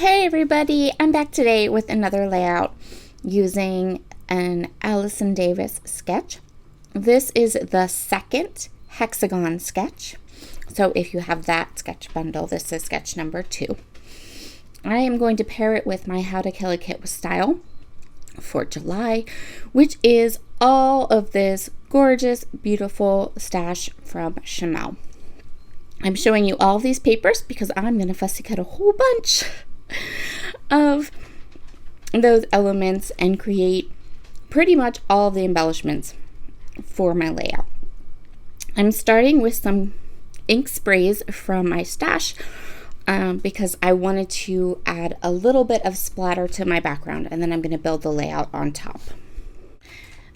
Hey everybody, I'm back today with another layout using an Allison Davis sketch. This is the second hexagon sketch. So if you have that sketch bundle, this is sketch number 2. I am going to pair it with my How to Kill a Kit with Style for July, which is all of this gorgeous, beautiful stash from Chanel. I'm showing you all of these papers because I'm going to fussy cut a whole bunch of those elements and create pretty much all of the embellishments for my layout. I'm starting with some ink sprays from my stash because I wanted to add a little bit of splatter to my background, and then I'm going to build the layout on top.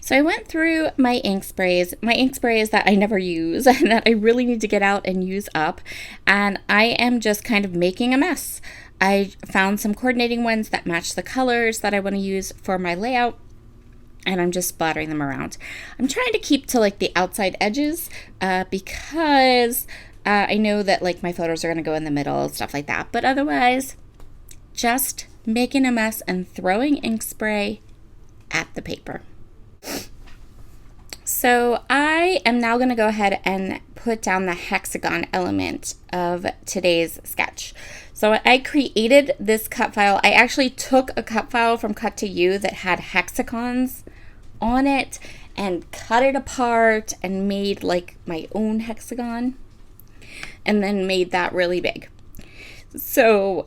So I went through my ink sprays that I never use and that I really need to get out and use up, and I am just kind of making a mess. I found some coordinating ones that match the colors that I want to use for my layout, and I'm just splattering them around. I'm trying to keep to like the outside edges because I know that like my photos are going to go in the middle, stuff like that, but otherwise just making a mess and throwing ink spray at the paper. So I am now going to go ahead and put down the hexagon element of today's sketch. So I created this cut file. I actually took a cut file from Cut to You that had hexagons on it and cut it apart and made like my own hexagon and then made that really big. So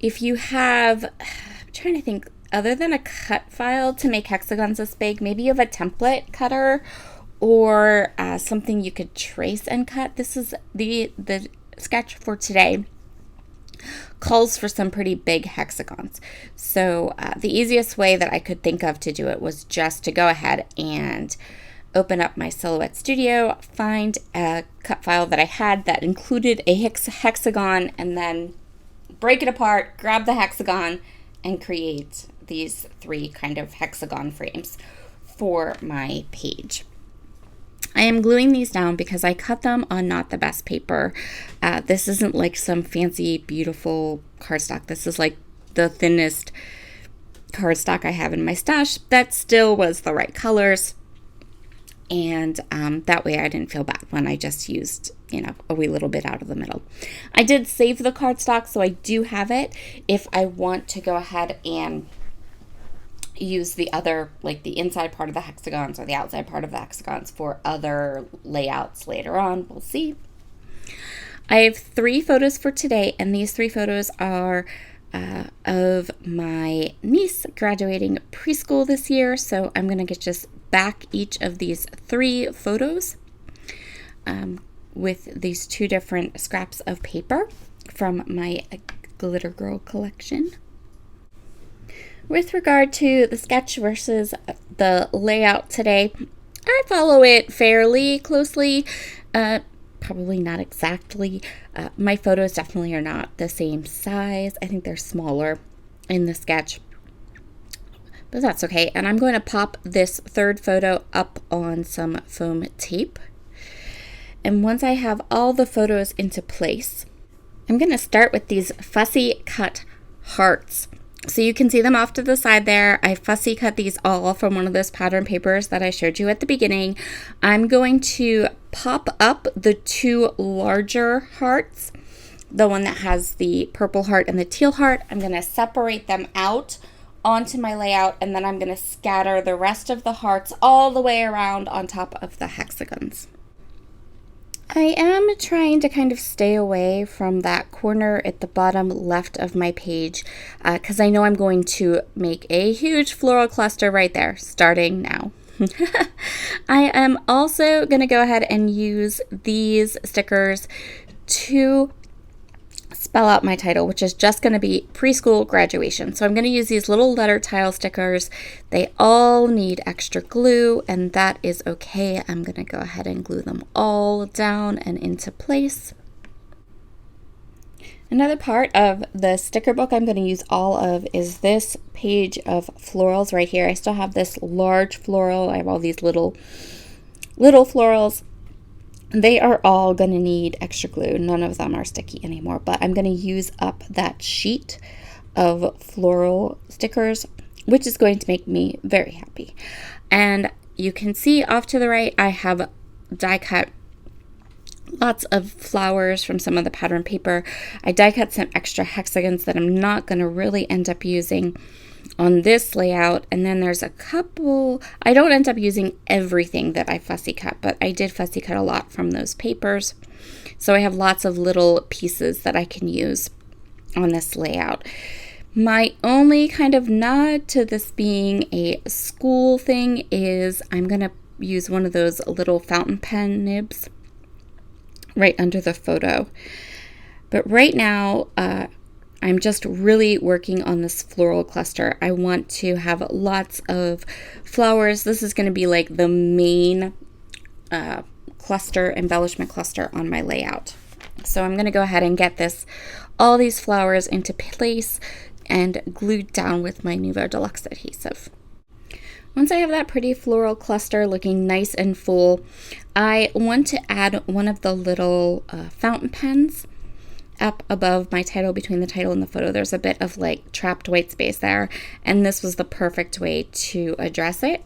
if you have, I'm trying to think, other than a cut file to make hexagons this big, maybe you have a template cutter or something you could trace and cut. This is the sketch for today calls for some pretty big hexagons. So the easiest way that I could think of to do it was just to go ahead and open up my Silhouette Studio, find a cut file that I had that included a hexagon, and then break it apart, grab the hexagon, and create these 3 kind of hexagon frames for my page. I am gluing these down because I cut them on not the best paper. This isn't like some fancy, beautiful cardstock. This is like the thinnest cardstock I have in my stash that still was the right colors. And that way I didn't feel bad when I just used, a wee little bit out of the middle. I did save the cardstock, so I do have it if I want to go ahead and use the other, like the inside part of the hexagons or the outside part of the hexagons for other layouts later on. We'll see. I have 3 photos for today, and these 3 photos are of my niece graduating preschool this year. So I'm going to just back each of these 3 photos with these 2 different scraps of paper from my Glitter Girl collection. With regard to the sketch versus the layout today, I follow it fairly closely. Probably not exactly. My photos definitely are not the same size. I think they're smaller in the sketch, but that's okay. And I'm going to pop this 3rd photo up on some foam tape. And once I have all the photos into place, I'm going to start with these fussy cut hearts. So you can see them off to the side there. I fussy cut these all from one of those pattern papers that I showed you at the beginning. I'm going to pop up the 2 larger hearts, the one that has the purple heart and the teal heart. I'm going to separate them out onto my layout, and then I'm going to scatter the rest of the hearts all the way around on top of the hexagons. I am trying to kind of stay away from that corner at the bottom left of my page because I know I'm going to make a huge floral cluster right there starting now. I am also going to go ahead and use these stickers to spell out my title, which is just going to be preschool graduation. So I'm going to use these little letter tile stickers. They all need extra glue, and that is okay. I'm going to go ahead and glue them all down and into place. Another part of the sticker book I'm going to use all of is this page of florals right here. I still have this large floral. I have all these little florals. They are all going to need extra glue. None of them are sticky anymore, but I'm going to use up that sheet of floral stickers, which is going to make me very happy. And you can see off to the right, I have die cut lots of flowers from some of the pattern paper. I die cut some extra hexagons that I'm not going to really end up using on this layout. And then there's a couple, I don't end up using everything that I fussy cut, but I did fussy cut a lot from those papers. So I have lots of little pieces that I can use on this layout. My only kind of nod to this being a school thing is I'm going to use one of those little fountain pen nibs right under the photo. But right now, I'm just really working on this floral cluster. I want to have lots of flowers. This is going to be like the main embellishment cluster on my layout. So I'm going to go ahead and get all these flowers into place and glued down with my Nuvo Deluxe adhesive. Once I have that pretty floral cluster looking nice and full, I want to add one of the little fountain pens up above my title, between the title and the photo. There's a bit of like trapped white space there, and this was the perfect way to address it.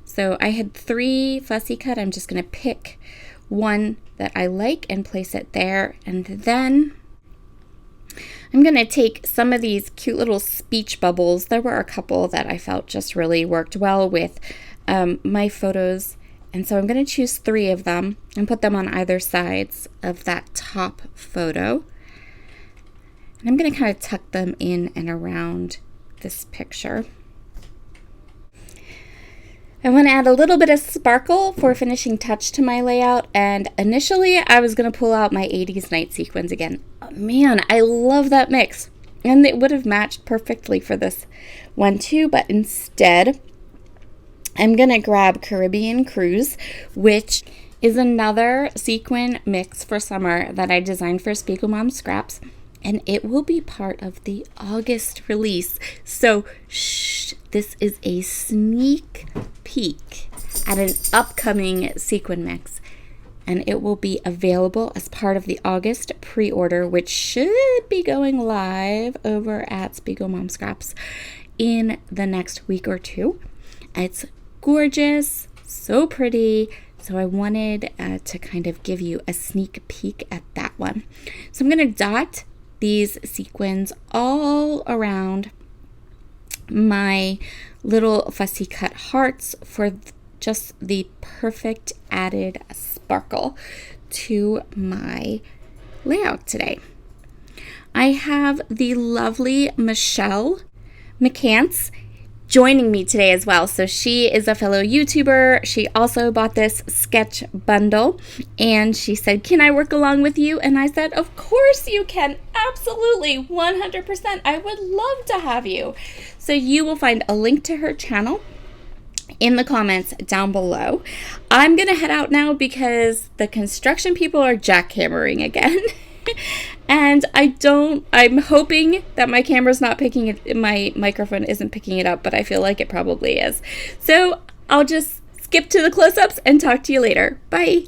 So I had 3 fussy cut. I'm just going to pick one that I like and place it there, and then I'm going to take some of these cute little speech bubbles. There were a couple that I felt just really worked well with my photos. And so I'm going to choose 3 of them and put them on either sides of that top photo. And I'm going to kind of tuck them in and around this picture. I want to add a little bit of sparkle for finishing touch to my layout, and initially I was going to pull out my 80s night sequins again. Oh, man, I love that mix, and it would have matched perfectly for this one too, but instead I'm going to grab Caribbean Cruise, which is another sequin mix for summer that I designed for Spiegel Mom Scraps, and it will be part of the August release. So, shh, this is a sneak peek at an upcoming sequin mix, and it will be available as part of the August pre-order, which should be going live over at Spiegel Mom Scraps in the next week or two. It's gorgeous, so pretty. So I wanted to kind of give you a sneak peek at that one. So I'm going to dot these sequins all around my little fussy cut hearts for just the perfect added sparkle to my layout today. I have the lovely Michelle McCants joining me today as well. So she is a fellow YouTuber. She also bought this sketch bundle, and she said, "Can I work along with you?" And I said, "Of course you can. Absolutely, 100%. I would love to have you." So you will find a link to her channel in the comments down below. I'm gonna head out now because the construction people are jackhammering again. And I'm hoping that my camera's not picking it, my microphone isn't picking it up, but I feel like it probably is. So I'll just skip to the close-ups and talk to you later. Bye.